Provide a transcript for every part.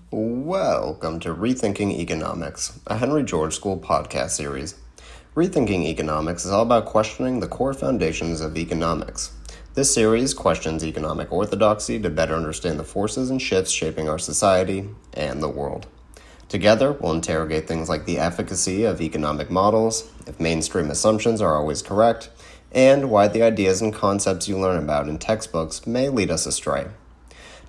Welcome to Rethinking Economics, a Henry George School podcast series. Rethinking Economics is all about questioning the core foundations of economics. This series questions economic orthodoxy to better understand the forces and shifts shaping our society and the world. Together, we'll interrogate things like the efficacy of economic models, if mainstream assumptions are always correct, and why the ideas and concepts you learn about in textbooks may lead us astray.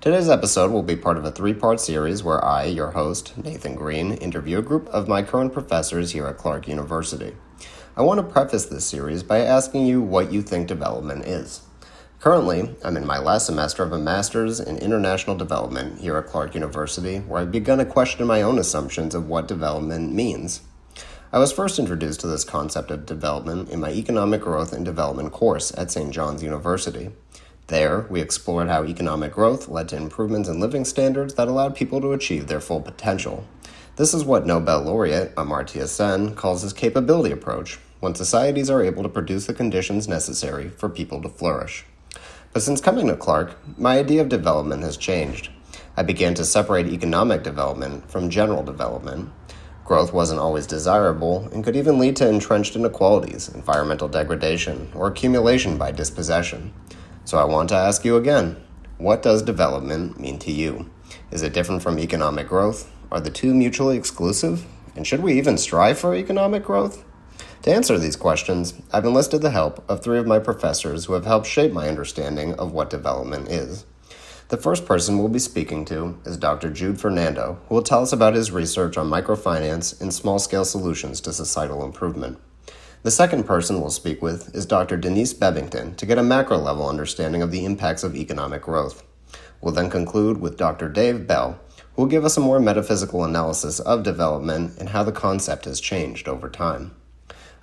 Today's episode will be part of a three-part series where I, your host, Nathan Greene, interview a group of my current professors here at Clark University. I want to preface this series by asking you what you think development is. Currently, I'm in my last semester of a master's in international development here at Clark University, where I've begun to question my own assumptions of what development means. I was first introduced to this concept of development in my economic growth and development course at St. John's University. There, we explored how economic growth led to improvements in living standards that allowed people to achieve their full potential. This is what Nobel laureate Amartya Sen calls his capability approach, when societies are able to produce the conditions necessary for people to flourish. But since coming to Clark, my idea of development has changed. I began to separate economic development from general development. Growth wasn't always desirable and could even lead to entrenched inequalities, environmental degradation, or accumulation by dispossession. So I want to ask you again, what does development mean to you? Is it different from economic growth? Are the two mutually exclusive? And should we even strive for economic growth? To answer these questions, I've enlisted the help of three of my professors who have helped shape my understanding of what development is. The first person we'll be speaking to is Dr. Jude Fernando, who will tell us about his research on microfinance and small-scale solutions to societal improvement. The second person we'll speak with is Dr. Denise Bebbington to get a macro-level understanding of the impacts of economic growth. We'll then conclude with Dr. Dave Bell, who will give us a more metaphysical analysis of development and how the concept has changed over time.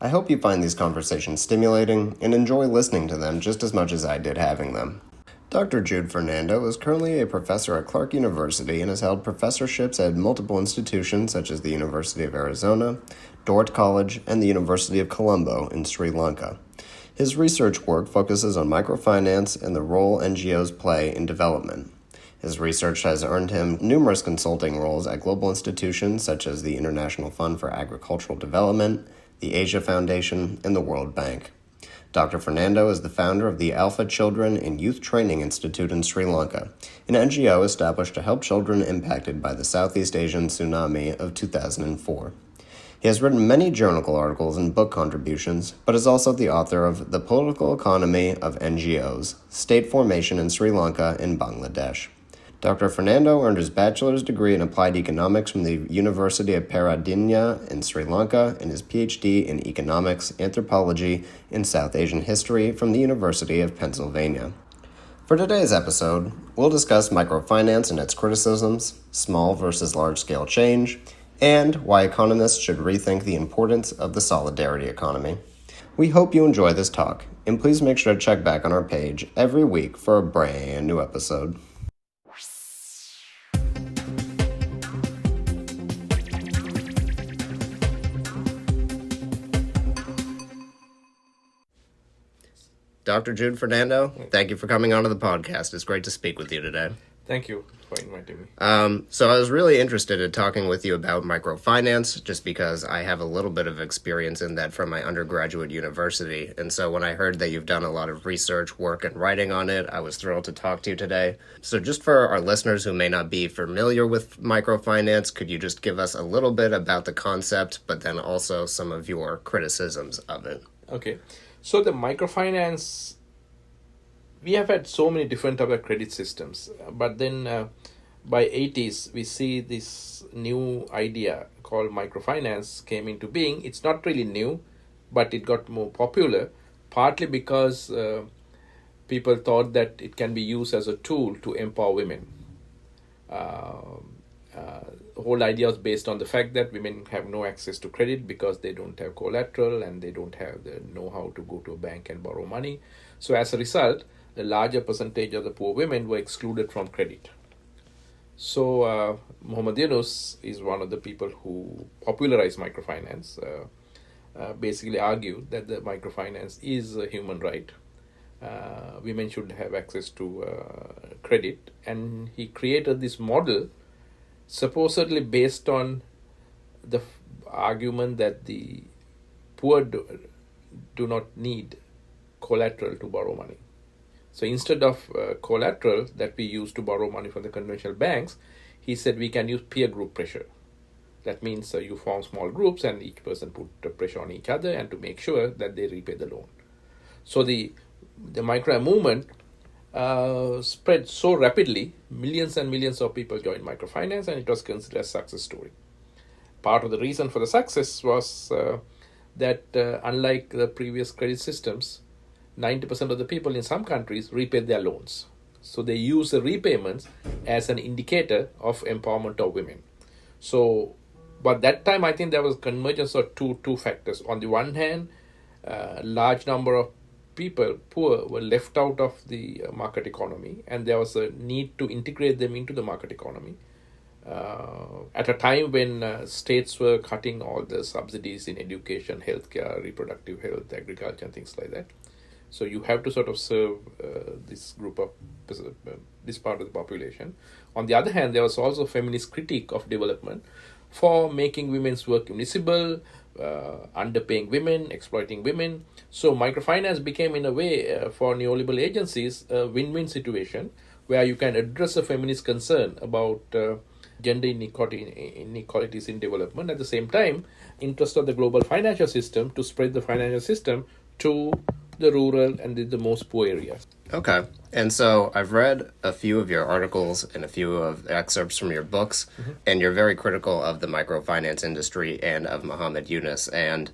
I hope you find these conversations stimulating and enjoy listening to them just as much as I did having them. Dr. Jude Fernando is currently a professor at Clark University and has held professorships at multiple institutions such as the University of Arizona, Dordt College, and the University of Colombo in Sri Lanka. His research work focuses on microfinance and the role NGOs play in development. His research has earned him numerous consulting roles at global institutions such as the International Fund for Agricultural Development, the Asia Foundation, and the World Bank. Dr. Fernando is the founder of the Alpha Children and Youth Training Institute in Sri Lanka, an NGO established to help children impacted by the Southeast Asian tsunami of 2004. He has written many journal articles and book contributions, but is also the author of The Political Economy of NGOs, State Formation in Sri Lanka and Bangladesh. Dr. Fernando earned his bachelor's degree in applied economics from the University of Peradeniya in Sri Lanka and his Ph.D. in economics, anthropology, and South Asian history from the University of Pennsylvania. For today's episode, we'll discuss microfinance and its criticisms, small versus large-scale change, and why economists should rethink the importance of the solidarity economy. We hope you enjoy this talk, and please make sure to check back on our page every week for a brand new episode. Dr. Jude Fernando, thank you for coming onto the podcast. It's great to speak with you today. Thank you for inviting me. So I was really interested in talking with you about microfinance just because I have a little bit of experience in that from my undergraduate university. And so when I heard that you've done a lot of research, work, and writing on it, I was thrilled to talk to you today. So just for our listeners who may not be familiar with microfinance, could you just give us a little bit about the concept, but then also some of your criticisms of it? Okay. So the microfinance, we have had so many different types of credit systems, but then by 80s, we see this new idea called microfinance came into being. It's not really new, but it got more popular, partly because people thought that it can be used as a tool to empower women. The whole idea was based on the fact that women have no access to credit because they don't have collateral and they don't have the know-how to go to a bank and borrow money. So as a result, the larger percentage of the poor women were excluded from credit. So Muhammad Yunus is one of the people who popularized microfinance, basically argued that the microfinance is a human right. Women should have access to credit, and he created this model supposedly based on the argument that the poor do not need collateral to borrow money. So instead of collateral that we use to borrow money from the conventional banks, he said we can use peer group pressure. That means you form small groups and each person put pressure on each other and to make sure that they repay the loan. So the micro movement spread so rapidly, millions and millions of people joined microfinance, and it was considered a success story. Part of the reason for the success was that unlike the previous credit systems, 90% of the people in some countries repaid their loans. So they use the repayments as an indicator of empowerment of women. So, but that time I think there was convergence of two factors. On the one hand, large number of people, poor, were left out of the market economy, and there was a need to integrate them into the market economy. At a time when states were cutting all the subsidies in education, healthcare, reproductive health, agriculture, and things like that. So you have to sort of serve this group of this part of the population. On the other hand, there was also feminist critique of development for making women's work invisible, underpaying women, exploiting women. So microfinance became, in a way, for neoliberal agencies, a win-win situation where you can address a feminist concern about gender inequalities in development. At the same time, interest of the global financial system to spread the financial system to the rural and the most poor areas. Okay. And so I've read a few of your articles and a few of excerpts from your books, and you're very critical of the microfinance industry and of Muhammad Yunus. And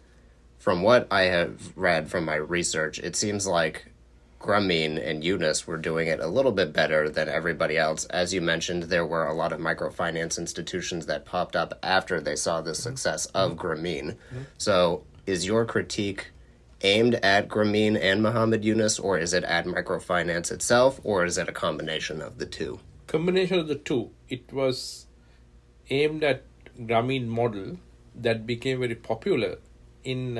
from what I have read from my research, it seems like Grameen and Yunus were doing it a little bit better than everybody else. As you mentioned, there were a lot of microfinance institutions that popped up after they saw the success of Grameen. So is your critique aimed at Grameen and Muhammad Yunus, or is it at microfinance itself, or is it a combination of the two? Combination of the two. It was aimed at Grameen model that became very popular in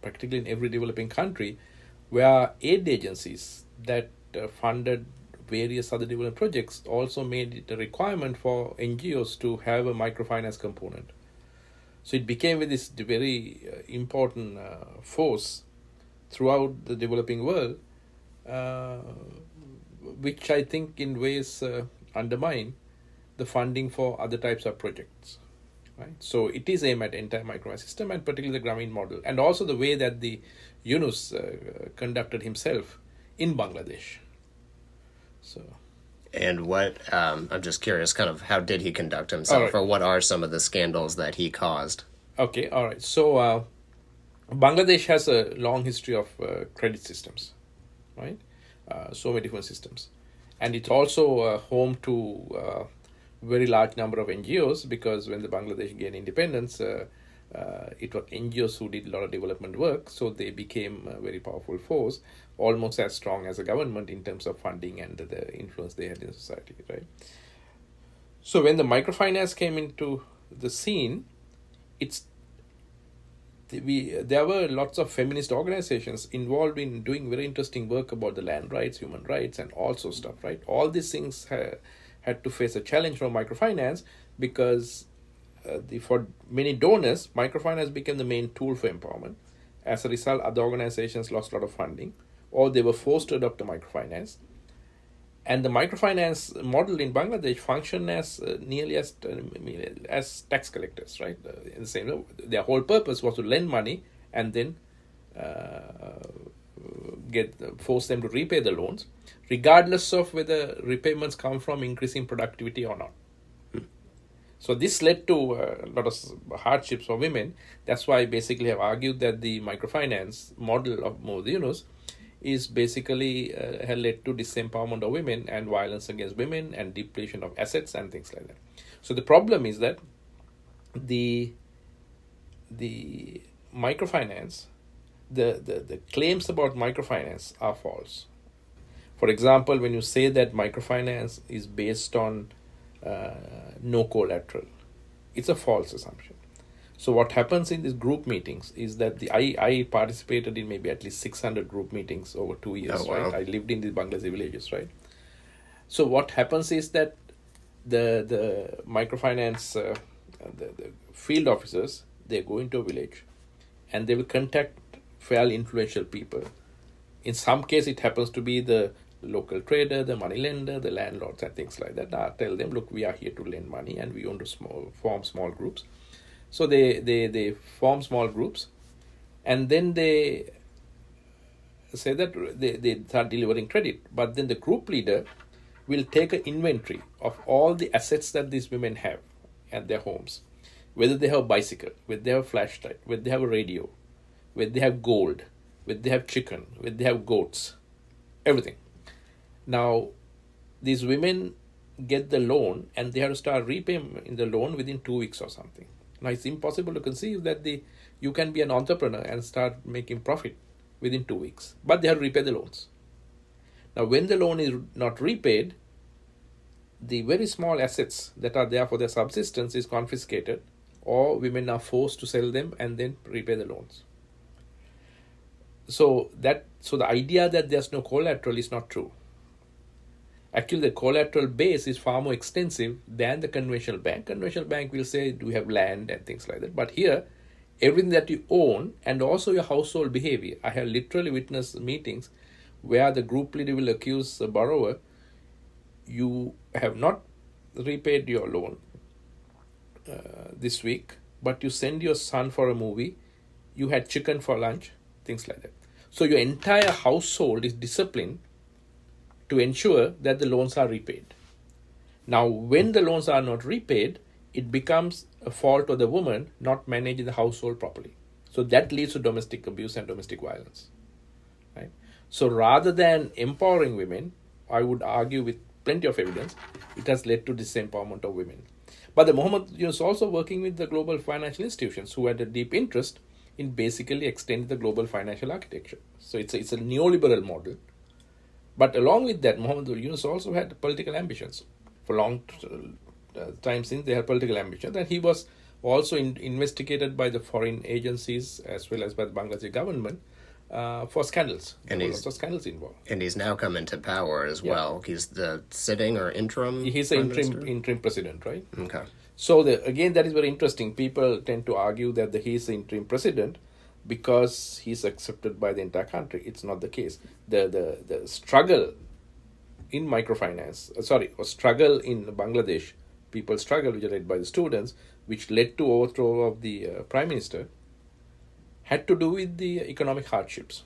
practically in every developing country, where aid agencies that funded various other development projects also made it a requirement for NGOs to have a microfinance component. So it became this very important force throughout the developing world, which I think in ways undermine the funding for other types of projects. Right? So it is aimed at entire microfinance system, and particularly the Grameen model, and also the way that the Yunus conducted himself in Bangladesh. So, and what, I'm just curious, kind of how did he conduct himself, or what are some of the scandals that he caused? Okay, all right. So Bangladesh has a long history of credit systems, right? So many different systems. And it's also home to very large number of NGOs, because when the Bangladesh gained independence, it was NGOs who did a lot of development work, so they became a very powerful force, almost as strong as a government in terms of funding and the influence they had in society, right? So when the microfinance came into the scene, there were lots of feminist organizations involved in doing very interesting work about the land rights, human rights, and all sorts of stuff, right? All these things had to face a challenge from microfinance, because for many donors, microfinance became the main tool for empowerment. As a result, other organizations lost a lot of funding, or they were forced to adopt a microfinance. And the microfinance model in Bangladesh functioned as nearly as tax collectors, right? In the same way, their whole purpose was to lend money and then force them to repay the loans, regardless of whether repayments come from increasing productivity or not. So this led to a lot of hardships for women. That's why I basically have argued that the microfinance model of Muhammad Yunus is basically had led to disempowerment of women and violence against women and depletion of assets and things like that. So the problem is that the microfinance, the claims about microfinance are false. For example, when you say that microfinance is based on no collateral, it's a false assumption. So what happens in these group meetings is that I participated in maybe at least 600 group meetings over 2 years, right? I lived in the Bangladeshi villages, right? So what happens is that the microfinance the field officers, they go into a village and they will contact fairly influential people. In some case, it happens to be the local trader, the money lender, the landlords, and things like that. I tell them, look, we are here to lend money, and we want to form small groups. So they form small groups, and then they say that they start delivering credit. But then the group leader will take an inventory of all the assets that these women have at their homes, whether they have a bicycle, whether they have a flashlight, whether they have a radio, whether they have gold, whether they have chicken, whether they have goats, everything. Now, these women get the loan and they have to start repaying the loan within 2 weeks or something. Now, it's impossible to conceive that you can be an entrepreneur and start making profit within 2 weeks, but they have to repay the loans. Now, when the loan is not repaid, the very small assets that are there for their subsistence is confiscated, or women are forced to sell them and then repay the loans. So the idea that there's no collateral is not true. Actually, the collateral base is far more extensive than the conventional bank. Conventional bank will say, do you have land and things like that. But here, everything that you own and also your household behavior. I have literally witnessed meetings where the group leader will accuse the borrower, you have not repaid your loan this week, but you send your son for a movie, you had chicken for lunch, things like that. So your entire household is disciplined to ensure that the loans are repaid. Now, when the loans are not repaid, it becomes a fault of the woman not managing the household properly. So that leads to domestic abuse and domestic violence. Right? So rather than empowering women, I would argue with plenty of evidence, it has led to disempowerment of women. But the Mohammed is also working with the global financial institutions who had a deep interest in basically extending the global financial architecture. So it's a neoliberal model. But along with that, Muhammad Yunus also had political ambitions. For long time since, they had political ambitions. And he was also investigated by the foreign agencies as well as by the Bangladeshi government for scandals. And there were lots of scandals involved. And he's now come into power as well. He's the sitting or interim He's the interim president, right? Okay. So again, that is very interesting. People tend to argue that he's the interim president because he's accepted by the entire country. It's not the case. The struggle in microfinance, or struggle in Bangladesh, people's struggle, which are led by the students, which led to overthrow of the prime minister, had to do with the economic hardships.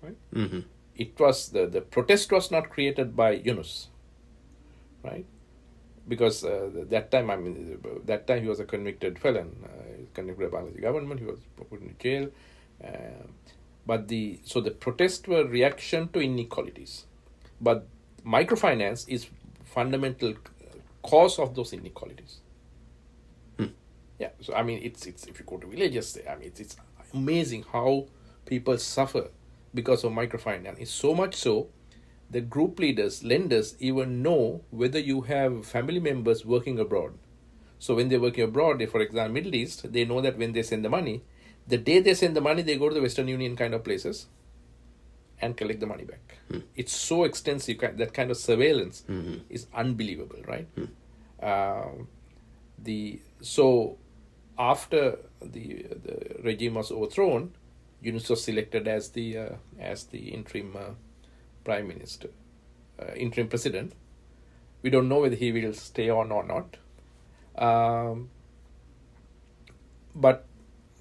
Right? Mm-hmm. It was the protest was not created by Yunus, right? Because that time he was a convicted felon, convicted by the Bangladeshi government. He was put in jail. But the protests were reaction to inequalities. But microfinance is fundamental cause of those inequalities. Yeah. So it's if you go to villages, it's amazing how people suffer because of microfinance. It's so much so the group leaders, lenders even know whether you have family members working abroad. So when they're working abroad, for example, Middle East, they know that when they send the money, the day they send the money, they go to the Western Union kind of places and collect the money back. It's so extensive, that kind of surveillance is unbelievable, right? So after the regime was overthrown, Yunus was selected as the interim prime minister, interim president. We don't know whether he will stay on or not. But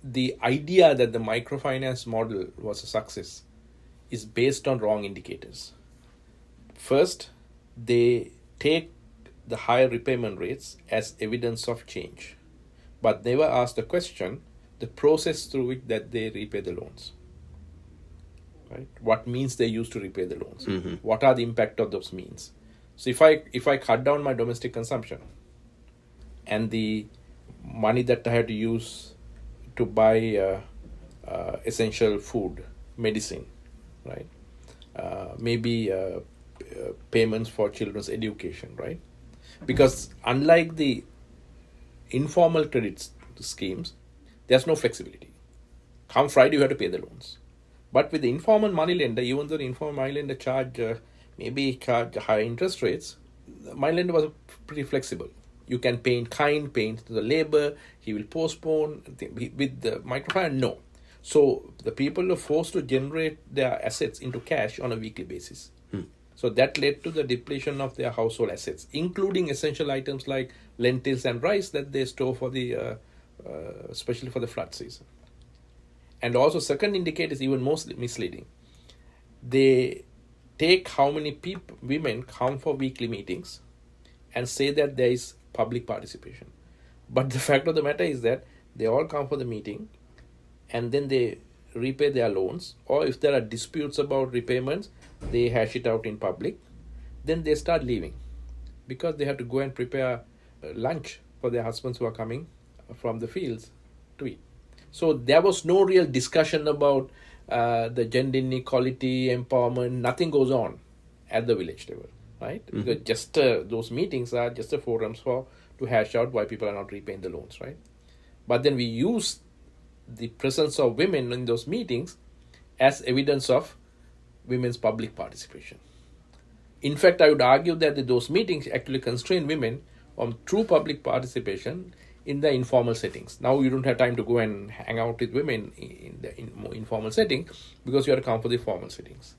the idea that the microfinance model was a success is based on wrong indicators. First, they take the higher repayment rates as evidence of change, but never ask the question, the process through which that they repay the loans. Right? What means they use to repay the loans? Mm-hmm. What are the impact of those means? So if I cut down my domestic consumption and the money that I had to use to buy essential food, medicine, right? Maybe payments for children's education, right? Because unlike the informal credit schemes, there's no flexibility. Come Friday, you have to pay the loans. But with the informal money lender, even though the informal money lender charge high interest rates, my lender was pretty flexible. You can pay in kind, pay into the labor, he will postpone. With the microfinance, no. So the people are forced to generate their assets into cash on a weekly basis. So that led to the depletion of their household assets, including essential items like lentils and rice that they store for the, especially for the flood season. And also, second indicator is even more misleading. They take how many women come for weekly meetings and say that there is public participation. But the fact of the matter is that they all come for the meeting and then they repay their loans, or if there are disputes about repayments, they hash it out in public. Then they start leaving because they have to go and prepare lunch for their husbands who are coming from the fields to eat. So there was no real discussion about the gender inequality, empowerment. Nothing goes on at the village level, right? Because just those meetings are just the forums to hash out why people are not repaying the loans, right? But then we use the presence of women in those meetings as evidence of women's public participation. In fact, I would argue that those meetings actually constrain women from true public participation in the informal settings. Now you don't have time to go and hang out with women in more informal setting because you have to come for the formal settings.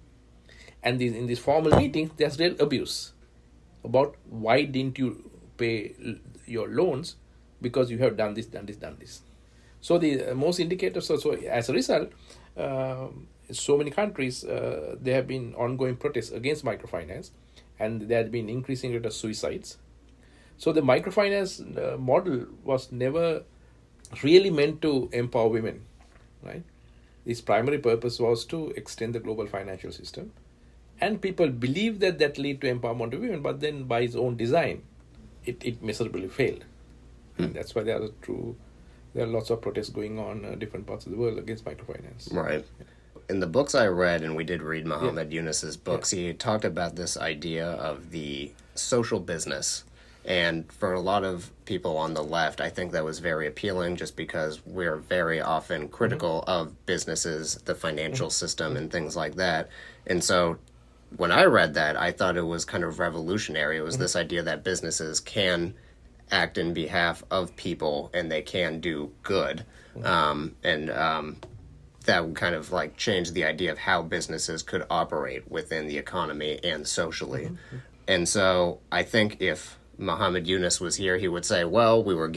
And in these formal meetings, there's real abuse about why didn't you pay your loans because you have done this. So the most indicators, so as a result, so many countries, there have been ongoing protests against microfinance, and there has been increasing rate of suicides. So the microfinance model was never really meant to empower women, right? Its primary purpose was to extend the global financial system. And people believe that lead to empowerment of women, but then by its own design, it miserably failed. And that's why there are lots of protests going on in different parts of the world against microfinance. Right. In the books I read, and we did read Muhammad Yunus's books, he talked about this idea of the social business. And for a lot of people on the left, I think that was very appealing just because we're very often critical of businesses, the financial system, and things like that. And so when I read that, I thought it was kind of revolutionary. It was this idea that businesses can act in behalf of people and they can do good. That would kind of like change the idea of how businesses could operate within the economy and socially. And so I think if Muhammad Yunus was here, he would say, well, we were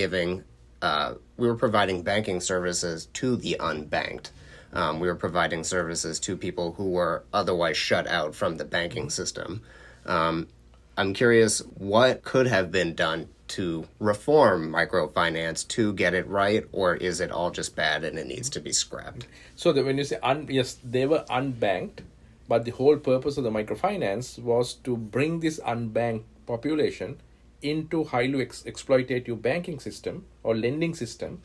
providing banking services to the unbanked. We were providing services to people who were otherwise shut out from the banking system. I'm curious, what could have been done to reform microfinance to get it right, or is it all just bad and it needs to be scrapped? So when you say, yes, they were unbanked, but the whole purpose of the microfinance was to bring this unbanked population into highly exploitative banking system or lending system,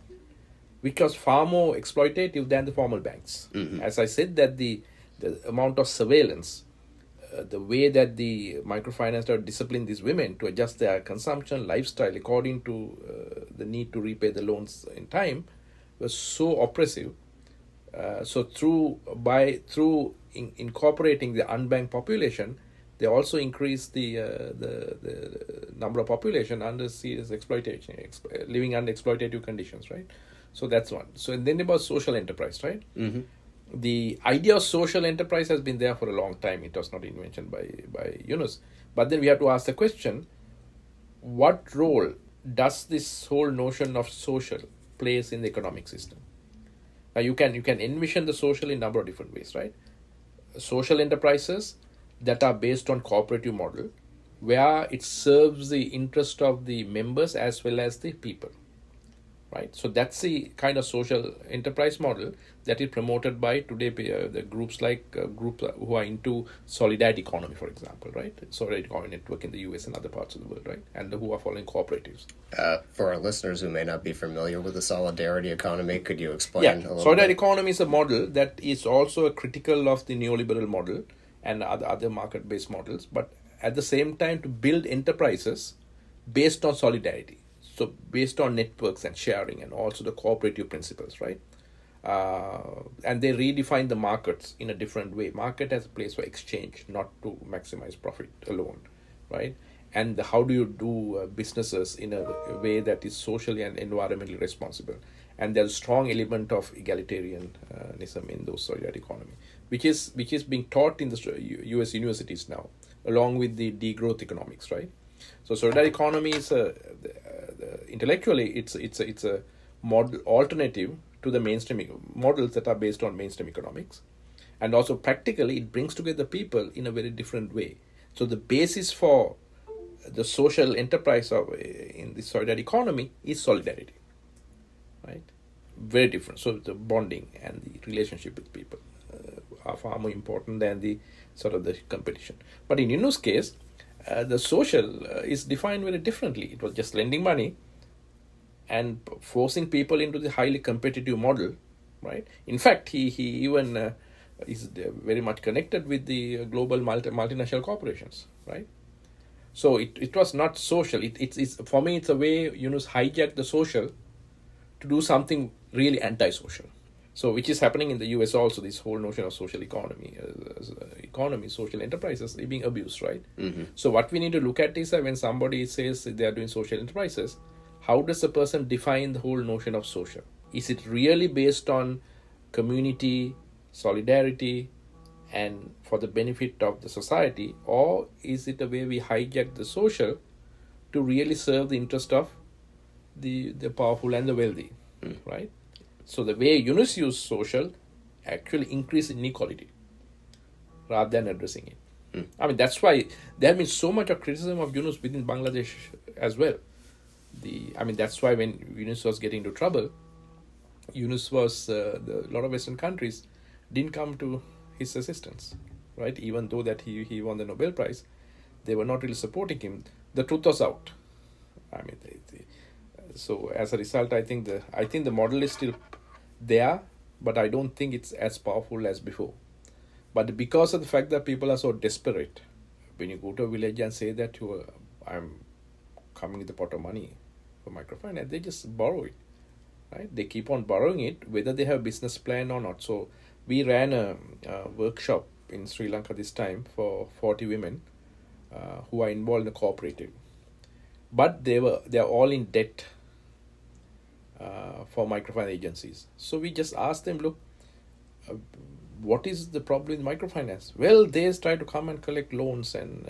which was far more exploitative than the formal banks. As I said, that the amount of surveillance, the way that the microfinance are discipline these women to adjust their consumption lifestyle according to the need to repay the loans in time was so oppressive. So through incorporating the unbanked population, they also increased the number of population under serious exploitation, living under exploitative conditions, right? So that's one. So and then about social enterprise, right? The idea of social enterprise has been there for a long time. It was not invented by Yunus. But then we have to ask the question, what role does this whole notion of social plays in the economic system? Now you can envision the social in a number of different ways, right? Social enterprises that are based on cooperative model, where it serves the interest of the members as well as the people, right? So that's the kind of social enterprise model that is promoted by today the groups like groups who are into solidarity economy, for example, right? Solidarity economy network in the US and other parts of the world, right? And who are following cooperatives. For our listeners who may not be familiar with the solidarity economy, could you explain a little solidarity bit? economy is a model that is also a critical of the neoliberal model and other market-based models, but at the same time to build enterprises based on solidarity. So based on networks and sharing and also the cooperative principles, right? And they redefine the markets in a different way. Market as a place for exchange, not to maximize profit alone, right? and how do you do businesses in a way that is socially and environmentally responsible. And there's a strong element of egalitarianism in those solidarity economy, which is being taught in the US universities now, along with the degrowth economics, right? So solidarity economy is intellectually it's a model alternative to the mainstream models that are based on mainstream economics, and also practically it brings together people in a very different way. So the basis for the social enterprise of in the solidarity economy is solidarity, right? Very different. So the bonding and the relationship with people are far more important than the sort of the competition. But in Yunu's case, the social is defined very differently. It was just lending money and forcing people into the highly competitive model, right? In fact, he even is very much connected with the global multinational corporations, right? So it was not social. It's for me, it's a way Yunus hijacked the social to do something really antisocial. So which is happening in the US also, this whole notion of social economy, social enterprises are being abused, right? Mm-hmm. So what we need to look at is when somebody says they are doing social enterprises, how does a person define the whole notion of social? Is it really based on community, solidarity, and for the benefit of the society, or is it a way we hijack the social to really serve the interest of the powerful and the wealthy, right? So the way Yunus used social actually increased inequality rather than addressing it. I mean, that's why there has been so much of criticism of Yunus within Bangladesh as well. That's why when Yunus was getting into trouble, Yunus was, a lot of Western countries didn't come to his assistance, right? Even though that he won the Nobel Prize, they were not really supporting him. The truth was out. I mean, so as a result, I think the model is still there, but I don't think it's as powerful as before. But because of the fact that people are so desperate, when you go to a village and say that I'm coming with a pot of money for microfinance, they just borrow it, right? They keep on borrowing it, whether they have a business plan or not. So we ran a workshop in Sri Lanka this time for 40 women who are involved in a cooperative, but they're all in debt for microfinance agencies. So we just asked them, look, what is the problem with microfinance? Well, they try to come and collect loans, and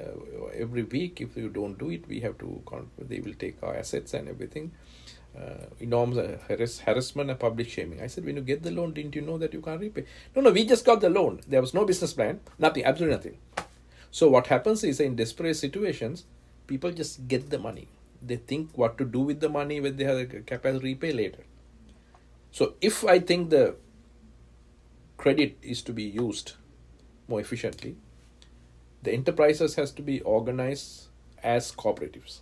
every week, if you don't do it, they will take our assets and everything. Enormous harassment and public shaming. I said, when you get the loan, didn't you know that you can't repay? No, we just got the loan. There was no business plan, nothing, absolutely nothing. So what happens is, in desperate situations, people just get the money. They think what to do with the money when they have the capacity to repay later. So if I think the credit is to be used more efficiently, the enterprises has to be organized as cooperatives,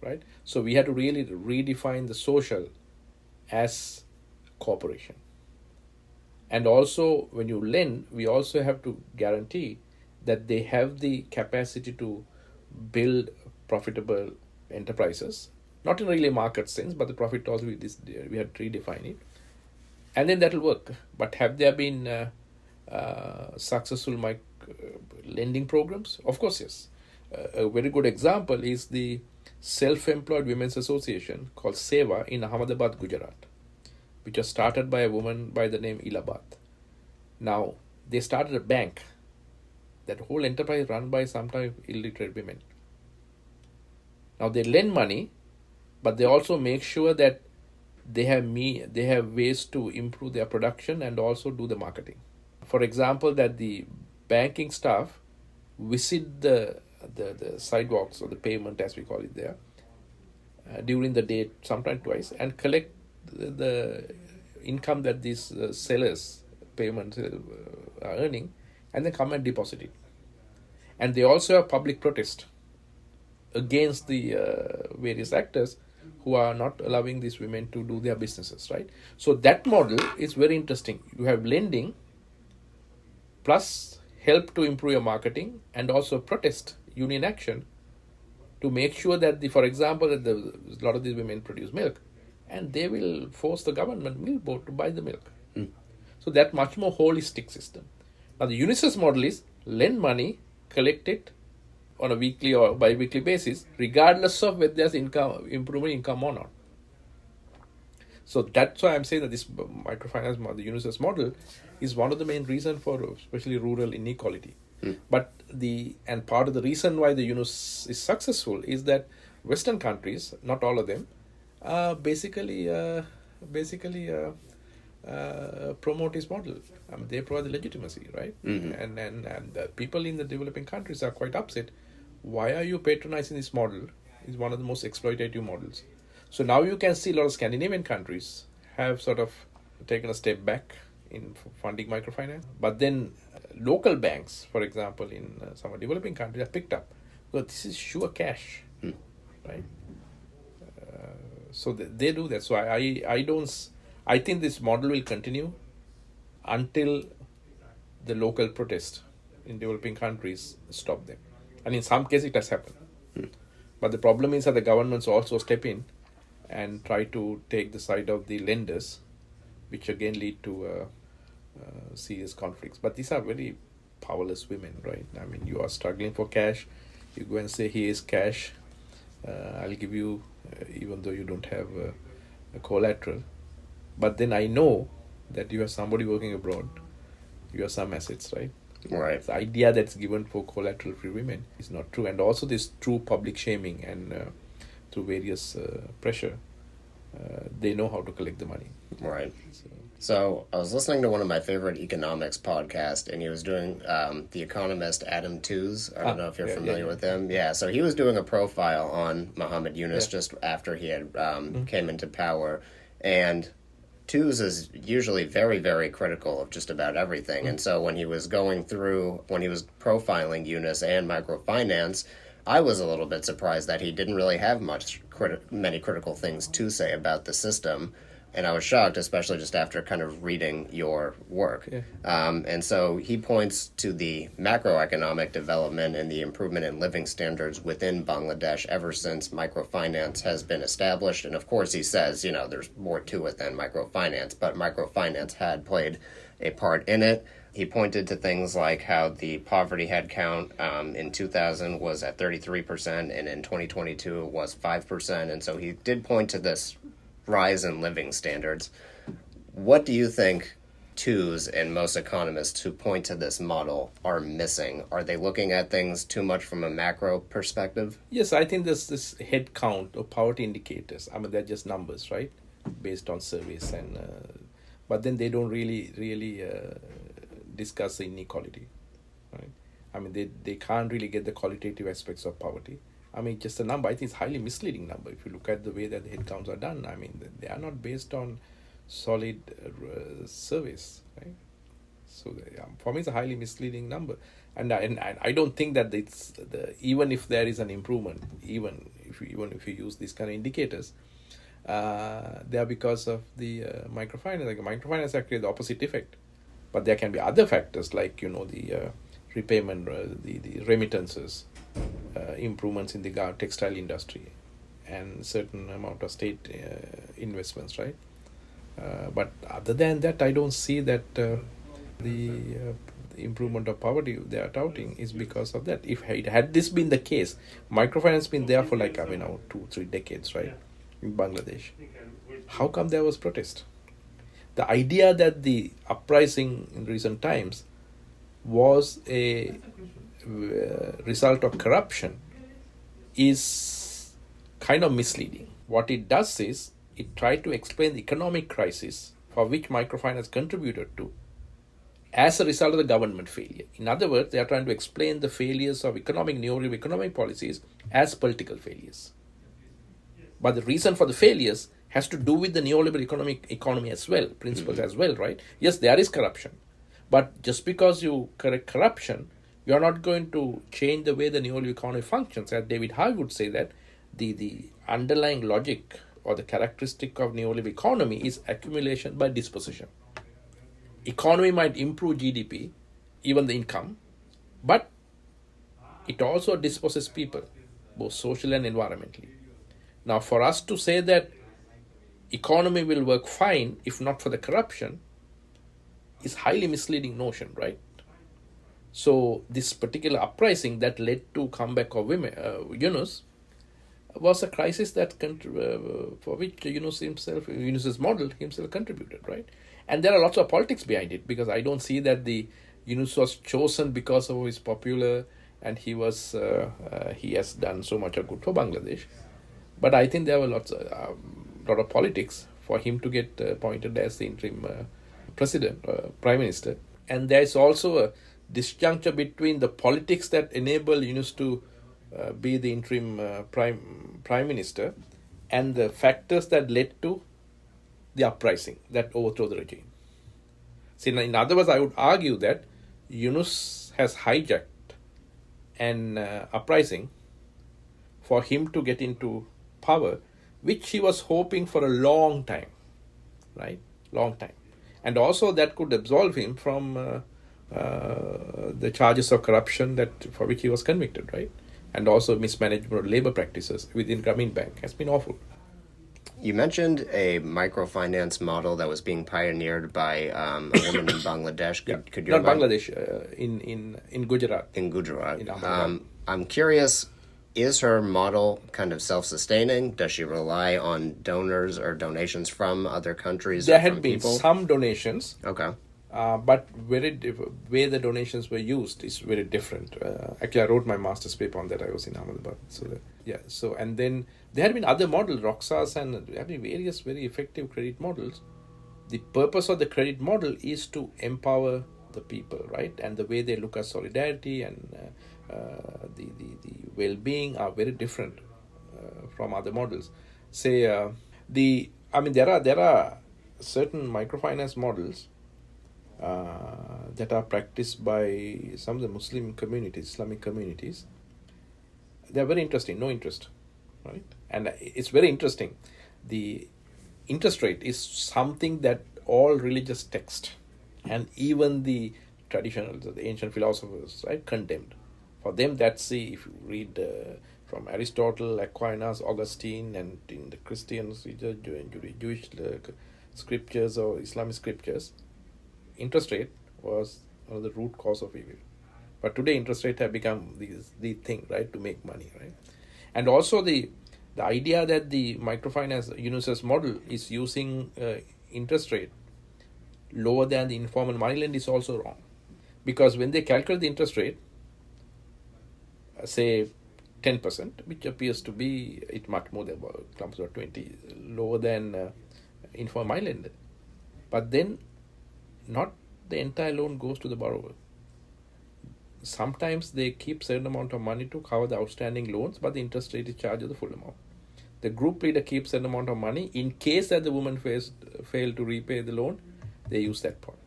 right? So we have to really redefine the social as cooperation. And also, when you lend, we also have to guarantee that they have the capacity to build profitable enterprises, not in really market sense, but the profit also we have to redefine it, and then that will work. But have there been successful lending programs? Of course, yes. A very good example is the Self-Employed Women's Association called SEVA in Ahmedabad, Gujarat, which was started by a woman by the name Ilabat. Now, they started a bank. That whole enterprise run by sometimes illiterate women. Now they lend money, but they also make sure that they have ways to improve their production and also do the marketing. For example, that the banking staff visit the sidewalks or the pavement, as we call it there, during the day, sometimes twice, and collect the income that these sellers pavement are earning, and then come and deposit it. And they also have public protest against the various actors who are not allowing these women to do their businesses, right? So that model is very interesting. You have lending plus help to improve your marketing, and also protest, union action, to make sure that for example, that a lot of these women produce milk, and they will force the government milk board to buy the milk. So that much more holistic system. Now the UNICEF model is lend money, collect it, on a weekly or bi-weekly basis, regardless of whether there's improvement income or not. So that's why I'm saying that this microfinance model, the UNICEF model, is one of the main reasons for especially rural inequality. But part of the reason why the UNICEF is successful is that Western countries, not all of them, basically promote his model. They provide the legitimacy, right? And the people in the developing countries are quite upset. Why are you patronizing this model? It's one of the most exploitative models. So now you can see a lot of Scandinavian countries have sort of taken a step back in funding microfinance. But then local banks, for example, in some developing countries have picked up. So this is sure cash, right? So they do that. So I think this model will continue until the local protest in developing countries stop them. And in some cases it has happened. But the problem is that the governments also step in and try to take the side of the lenders, which again lead to serious conflicts. But these are very powerless women, right? I mean, you are struggling for cash. You go and say, here is cash. I'll give you, even though you don't have a collateral. But then I know that you are somebody working abroad. You have some assets, right? Right. The idea that's given for collateral-free women is not true. And also this true public shaming and through various pressure, they know how to collect the money. Right. So I was listening to one of my favorite economics podcasts, and he was doing the economist Adam Tooze. I don't know if you're familiar with him. Yeah, so he was doing a profile on Muhammad Yunus just after he had came into power. And Tooze is usually very, very critical of just about everything. And so when he was profiling Yunus and microfinance, I was a little bit surprised that he didn't really have many critical things to say about the system. And I was shocked, especially just after kind of reading your work. Yeah. And so he points to the macroeconomic development and the improvement in living standards within Bangladesh ever since microfinance has been established. And of course, he says, there's more to it than microfinance, but microfinance had played a part in it. He pointed to things like how the poverty head count in 2000 was at 33%, and in 2022 it was 5%. And so he did point to this rise in living standards. What do you think Tooze and most economists who point to this model are missing? Are they looking at things too much from a macro perspective? Yes, I think there's this head count of poverty indicators. I mean, they're just numbers, right? Based on surveys. But then they don't really discuss the inequality, right? I mean, they can't really get the qualitative aspects of poverty. I mean, just a number, I think it's a highly misleading number. If you look at the way that the headcounts are done, I mean, they are not based on solid surveys, right? So for me, it's a highly misleading number. And I don't think that even if there is an improvement, even if you use these kind of indicators, they are because of the microfinance. Like microfinance actually has the opposite effect. But there can be other factors like, the repayment, the remittances, improvements in the textile industry, and certain amount of state investments, right? But other than that, I don't see that the improvement of poverty they are touting is because of that. If had this been the case, microfinance been there for 2-3 decades, right, in Bangladesh. How come there was protest? The idea that the uprising in recent times was a result of corruption is kind of misleading. What it does is it tried to explain the economic crisis for which microfinance contributed to as a result of the government failure. In other words, they are trying to explain the failures of neoliberal economic policies as political failures. But the reason for the failures has to do with the neoliberal economy as well, principles as well, right? Yes, there is corruption. But just because you correct corruption, you are not going to change the way the neoliberal economy functions. As David Harvey would say that the underlying logic or the characteristic of neoliberal economy is accumulation by disposition. Economy might improve GDP, even the income, but it also disposes people, both socially and environmentally. Now, for us to say that economy will work fine if not for the corruption is highly misleading notion, right? So this particular uprising that led to comeback of women, Yunus, was a crisis that for which Yunus's model himself contributed, right? And there are lots of politics behind it, because I don't see that the Yunus was chosen because of his popular and he has done so much of good for Bangladesh. But I think there were lot of politics for him to get appointed as the interim president, prime minister. And there is also a disjuncture between the politics that enable Yunus to be the interim prime minister and the factors that led to the uprising that overthrew the regime. See, in other words, I would argue that Yunus has hijacked an uprising for him to get into power, which he was hoping for a long time, right? Long time. And also that could absolve him from the charges of corruption for which he was convicted, right? And also mismanagement of labor practices within Grameen Bank has been awful. You mentioned a microfinance model that was being pioneered by a woman in Bangladesh. Could you Not Bangladesh, in Gujarat. In Gujarat. In Ahmedabad. I'm curious, is her model kind of self-sustaining? Does she rely on donors or donations from other countries? There or had from been people? some donations. Okay. But way the donations were used is very different. Actually, I wrote my master's paper on that. I was in Ahmedabad. So and then there had been other models, Roxas, and there have been various very effective credit models. The purpose of the credit model is to empower the people, right? And the way they look at solidarity and the well-being are very different from other models. Say there are certain microfinance models that are practiced by some of the Muslim communities, Islamic communities. They are very interesting, no interest, right? And it's very interesting. The interest rate is something that all religious texts and even the the ancient philosophers, right, condemned. For them, if you read from Aristotle, Aquinas, Augustine, and in the Christians, Jewish scriptures or Islamic scriptures, interest rate was one of the root cause of evil. But today interest rate have become the thing, right, to make money, right? And also the idea that the microfinance Yunus's model is using interest rate lower than the informal money lend is also wrong. Because when they calculate the interest rate, say 10%, which appears to be it much more than comes about 20, lower than informal money lend. But then not the entire loan goes to the borrower. Sometimes they keep certain amount of money to cover the outstanding loans, but the interest rate is charged the full amount. The group leader keeps certain amount of money in case that the woman fail to repay the loan. They use that point.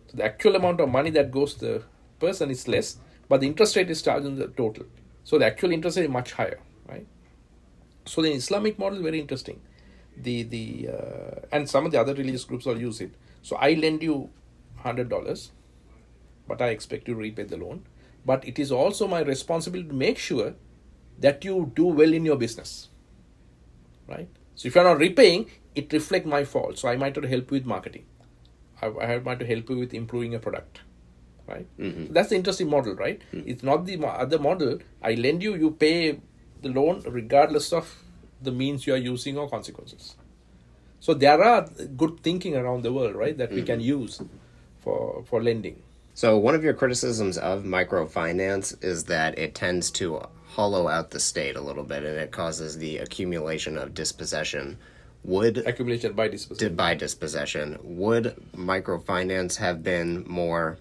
So the actual amount of money that goes to the person is less, but the interest rate is charged on the total. So the actual interest rate is much higher, right? So the Islamic model is very interesting. And some of the other religious groups all use it. So I lend you $100, but I expect you to repay the loan. But it is also my responsibility to make sure that you do well in your business, right? So if you're not repaying, it reflects my fault. So I might have to help you with marketing. I might have to help you with improving your product, right? Mm-hmm. So that's the interesting model, right? Mm-hmm. It's not the other model. I lend you, you pay the loan regardless of the means you are using or consequences. So there are good thinking around the world, right, that we can use for lending. So one of your criticisms of microfinance is that it tends to hollow out the state a little bit, and it causes the accumulation of dispossession. Accumulation by dispossession. By dispossession. Would microfinance have been more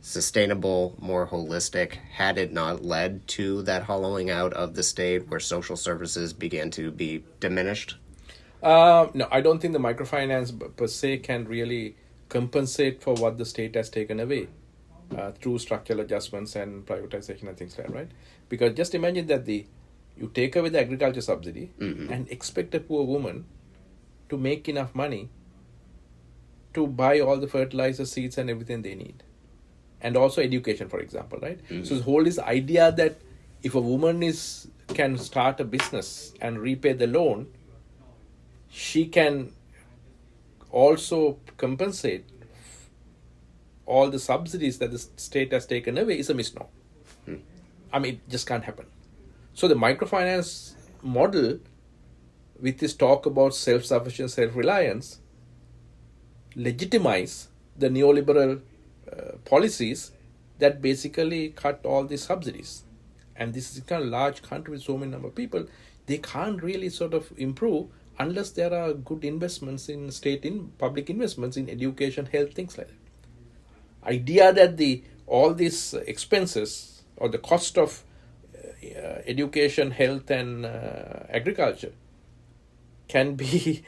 sustainable, more holistic, had it not led to that hollowing out of the state where social services began to be diminished? No, I don't think the microfinance per se can really compensate for what the state has taken away through structural adjustments and privatization and things like that, right? Because just imagine that you take away the agriculture subsidy and expect a poor woman to make enough money to buy all the fertilizer, seeds and everything they need. And also education, for example, right? So the whole this idea that if a woman can start a business and repay the loan, she can also compensate all the subsidies that the state has taken away is a misnomer. I mean, it just can't happen. So the microfinance model, with this talk about self-sufficient, self-reliance, legitimize the neoliberal policies that basically cut all these subsidies. And this is kind of large country with so many number of people, they can't really sort of improve unless there are good investments in public investments in education, health, things like that. Idea that all these expenses or the cost of education, health, and agriculture can be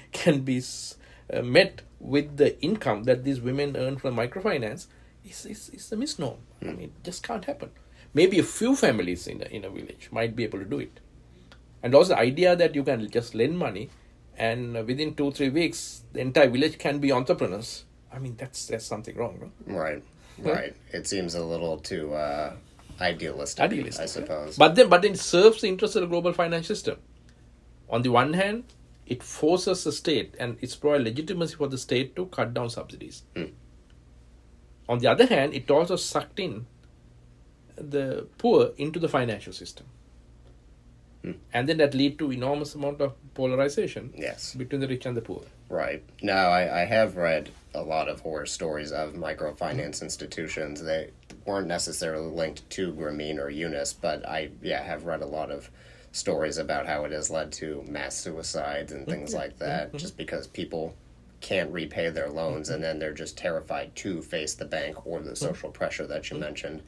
met with the income that these women earn from microfinance is a misnomer. I mean, it just can't happen. Maybe a few families in a village might be able to do it. And also the idea that you can just lend money and within 2-3 weeks, the entire village can be entrepreneurs. I mean, that's something wrong, no? Right. It seems a little too idealistic, I suppose. But then it serves the interest of the global financial system. On the one hand, it forces the state and it's provide legitimacy for the state to cut down subsidies. On the other hand, it also sucked in the poor into the financial system. And then that lead to enormous amount of polarization between the rich and the poor. Right. Now, I have read a lot of horror stories of microfinance institutions. They weren't necessarily linked to Grameen or Eunice, but I have read a lot of stories about how it has led to mass suicides and things like that, just because people can't repay their loans and then they're just terrified to face the bank or the social pressure that you mentioned.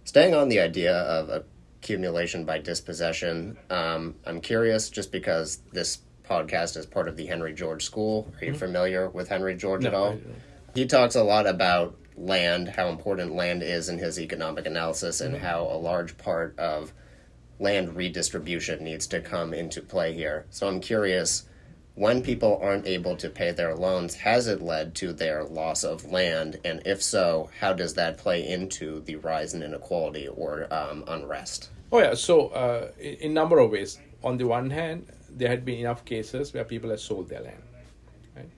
Staying on the idea of accumulation by dispossession, I'm curious, just because this podcast is part of the Henry George School. Are you familiar with Henry George at all? He talks a lot about land, how important land is in his economic analysis, and how a large part of land redistribution needs to come into play here. So I'm curious, when people aren't able to pay their loans, has it led to their loss of land? And if so, how does that play into the rise in inequality or unrest? Oh yeah, so in a number of ways. On the one hand, there had been enough cases where people have sold their land. Right?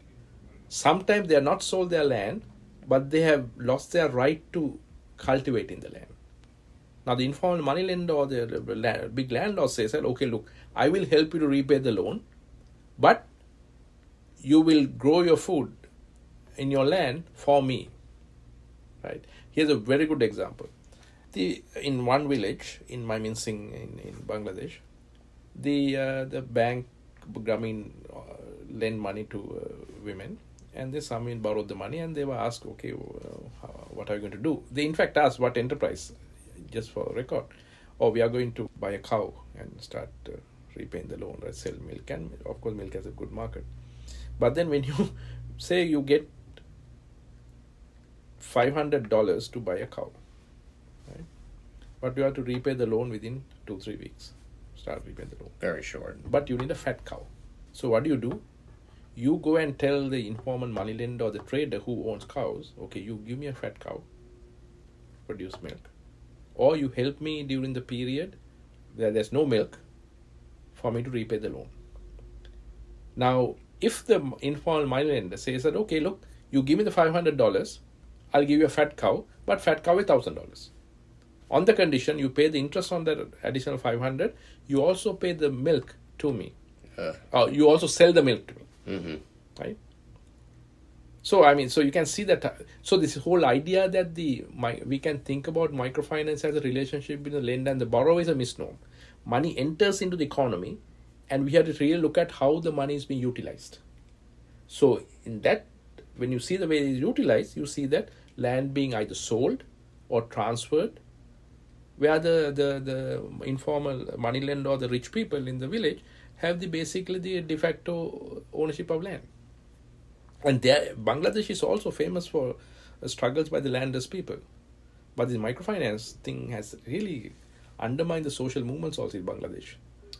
Sometimes they have not sold their land, but they have lost their right to cultivate in the land. Now the informal money lender or the big landlord says, okay, look, I will help you to repay the loan, but you will grow your food in your land for me. Right? Here's a very good example. In one village in Mymensingh in Bangladesh, the bank Grameen lent money to women, and they some borrowed the money, and they were asked, okay, what are you going to do? They in fact asked what enterprise, just for record. We are going to buy a cow and start repaying the loan, right? Sell milk, and of course milk has a good market. But then when you say you get $500 to buy a cow, right? But you have to repay the loan within 2-3 weeks. Start repaying the loan. Very short. But you need a fat cow. So what do? You go and tell the informal money lender or the trader who owns cows, okay, you give me a fat cow, produce milk. Or you help me during the period where there's no milk for me to repay the loan. Now, if the informal money lender says that, okay, look, you give me the $500, I'll give you a fat cow, but fat cow is $1,000. On the condition you pay the interest on that additional $500, you also pay the milk to me. You also sell the milk to me. Right? So, so you can see that. So this whole idea that we can think about microfinance as a relationship between the lender and the borrower is a misnomer. Money enters into the economy, and we have to really look at how the money is being utilized. So in that, when you see the way it is utilized, you see that land being either sold or transferred, where the informal money lender or the rich people in the village have basically the de facto ownership of land. And Bangladesh is also famous for struggles by the landless people. But the microfinance thing has really undermined the social movements also in Bangladesh.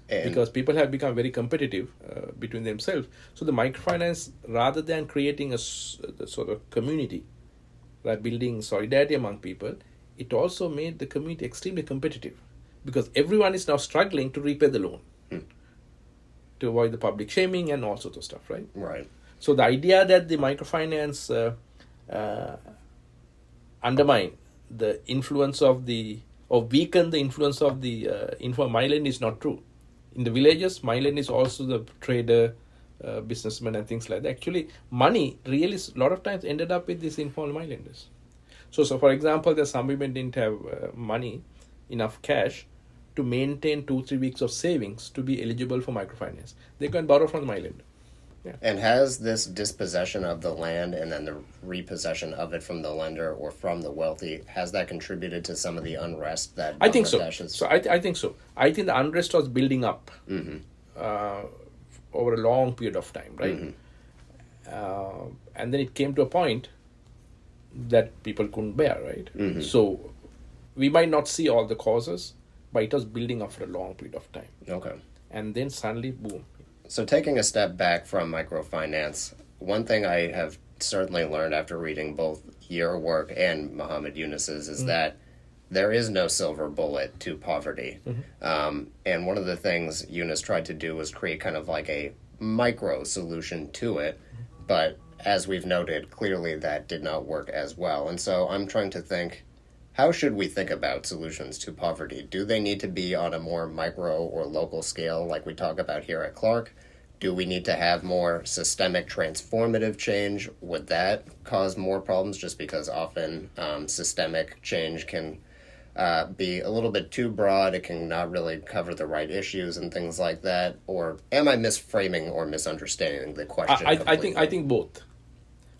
Because people have become very competitive between themselves. So the microfinance, rather than creating a sort of community, like building solidarity among people, it also made the community extremely competitive. Because everyone is now struggling to repay the loan. To avoid the public shaming and all sorts of stuff, right? Right. So the idea that the microfinance undermine the influence of or weaken the influence of the informal myland is not true. In the villages, myland is also the trader, businessman and things like that. Actually, money really a lot of times ended up with these informal mylanders. So for example, there's some women didn't have money, enough cash to maintain 2-3 weeks of savings to be eligible for microfinance. They can borrow from the mylander. Yeah. And has this dispossession of the land and then the repossession of it from the lender or from the wealthy, has that contributed to some of the unrest that I think so. Bangladesh is? I think so. I think the unrest was building up over a long period of time, right? And then it came to a point that people couldn't bear, right? So we might not see all the causes, but it was building up for a long period of time. Okay. And then suddenly, boom. So taking a step back from microfinance, one thing I have certainly learned after reading both your work and Muhammad Yunus's is that there is no silver bullet to poverty. And one of the things Yunus tried to do was create kind of like a micro solution to it. But as we've noted, clearly that did not work as well. And so I'm trying to think, how should we think about solutions to poverty? Do they need to be on a more micro or local scale like we talk about here at Clark? Do we need to have more systemic transformative change? Would that cause more problems just because often systemic change can be a little bit too broad? It can not really cover the right issues and things like that. Or am I misframing or misunderstanding the question? I think both.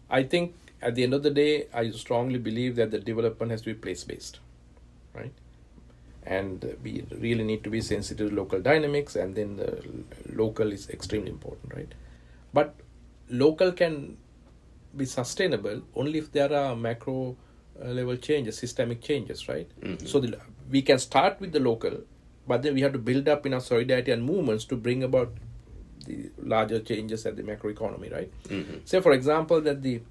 I think at the end of the day, I strongly believe that the development has to be place-based, right? And we really need to be sensitive to local dynamics, and then the local is extremely important, right? But local can be sustainable only if there are macro level changes, systemic changes, right? So we can start with the local, but then we have to build up in our solidarity and movements to bring about the larger changes at the macroeconomy, right? Say, for example, that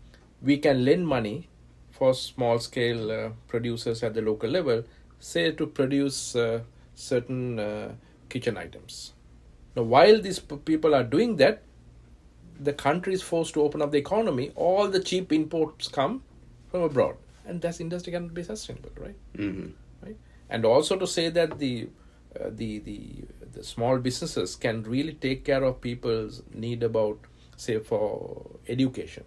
we can lend money for small-scale producers at the local level, say to produce certain kitchen items. Now, while these people are doing that, the country is forced to open up the economy. All the cheap imports come from abroad, and that industry cannot be sustainable, right? Right. And also to say that the small businesses can really take care of people's need about, say, for education.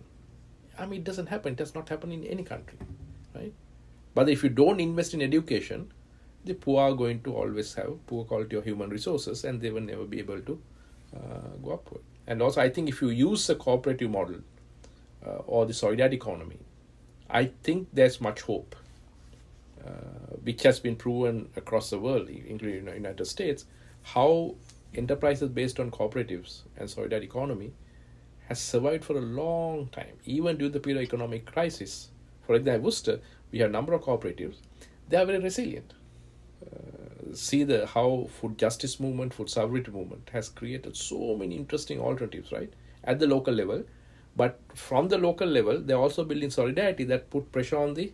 I mean, it doesn't happen. It does not happen in any country, right? But if you don't invest in education, the poor are going to always have poor quality of human resources, and they will never be able to go upward. And also, I think if you use the cooperative model or the solidarity economy, I think there's much hope, which has been proven across the world, including in the United States, how enterprises based on cooperatives and solidarity economy has survived for a long time, even during the period of economic crisis. For example, Worcester, we have a number of cooperatives. They are very resilient. See how food justice movement, food sovereignty movement has created so many interesting alternatives, right, at the local level. But from the local level, they're also building solidarity that put pressure on the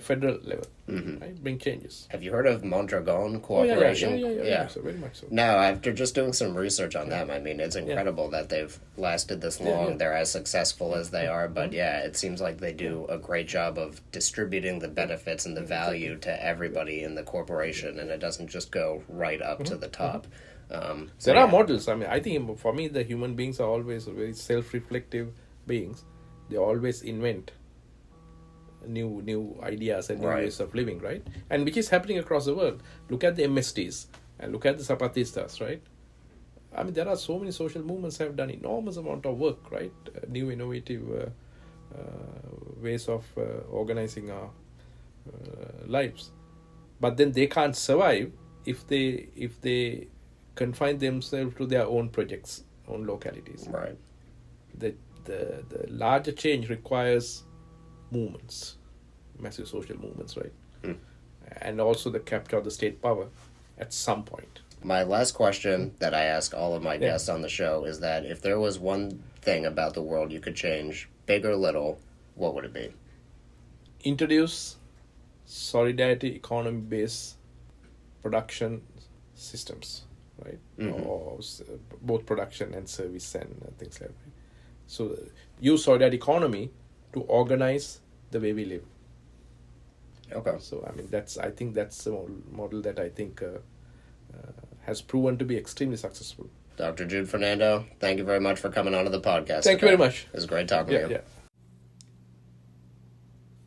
federal level, right? Bring changes. Have you heard of Mondragon Cooperation? Yeah. So very much so. Now, after just doing some research on them, I mean, it's incredible that they've lasted this long. They're as successful as they are, but it seems like they do a great job of distributing the benefits and the value to everybody in the corporation, and it doesn't just go right up to the top. There are models. I mean, I think for me, the human beings are always very self-reflective beings. They always invent new ideas and new ways of living, right? And which is happening across the world. Look at the MSTs and look at the Zapatistas, right? I mean, there are so many social movements have done enormous amount of work, right? New innovative ways of organizing our lives. But then they can't survive if they confine themselves to their own projects, own localities. Right. The larger change requires movements, massive social movements, right? And also the capture of the state power at some point. My last question that I ask all of my guests on the show is that if there was one thing about the world you could change, big or little, what would it be? Introduce solidarity economy-based production systems, right? Or both production and service and things like that. So use solidarity economy to organize the way we live. Okay. So I think that's a model that I think has proven to be extremely successful. Dr. Jude Fernando, thank you very much for coming on to the podcast. Thank you very much. It was great talking to you. Yeah.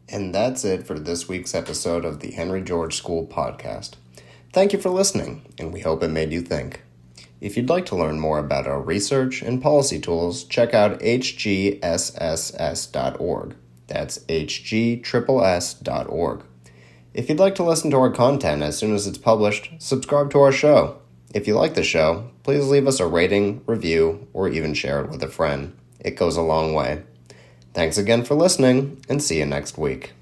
And that's it for this week's episode of the Henry George School podcast. Thank you for listening, and we hope it made you think. If you'd like to learn more about our research and policy tools, check out hgsss.org. That's hgsss.org. If you'd like to listen to our content as soon as it's published, subscribe to our show. If you like the show, please leave us a rating, review, or even share it with a friend. It goes a long way. Thanks again for listening, and see you next week.